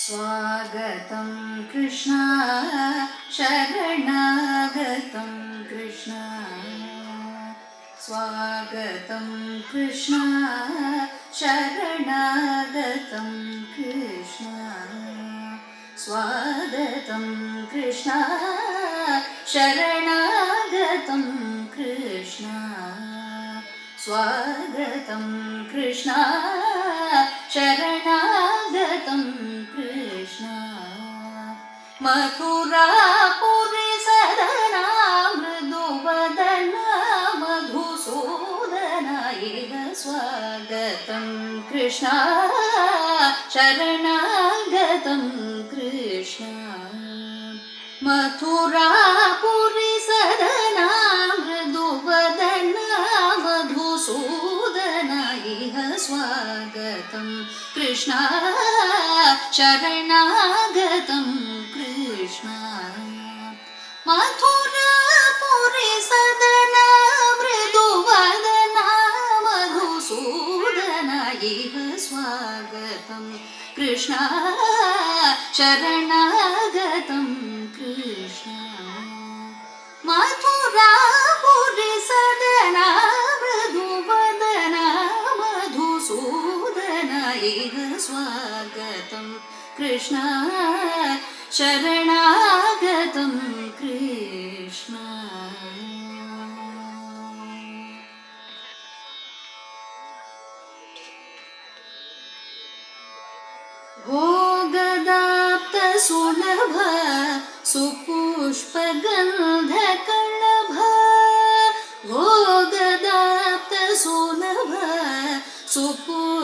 स्वागतं कृष्ण शरणागतं कृष्ण स्वागतं कृष्ण शरणागतं कृष्ण स्वागतं कृष्ण शरणागतं कृष्ण स्वागतं कृष्ण शरणागतं कृष्ण मथुरापुरी सदना मृदुवदना मधुसूदना इह स्वागतं कृष्ण शरणागतं कृष्ण मथुरापुरी सदना मृदुवदना मधुसूदना इह स्वागतं कृष्ण शरणागतं कृष्ण मथुरापुरी सदना मृदुवदना मधुसूदना इह स्वागतं कृष्ण शरणागतं कृष्ण मथुरापुरी सदना मृदुवदना मधुसूदना इह स्वागतं कृष्ण शरणागतं कृष्ण भोगदाप्त सुलभ सुपुष्पगन्धकलभ भोगदाप्त सुलभ सुपुष्पगन्धकलभ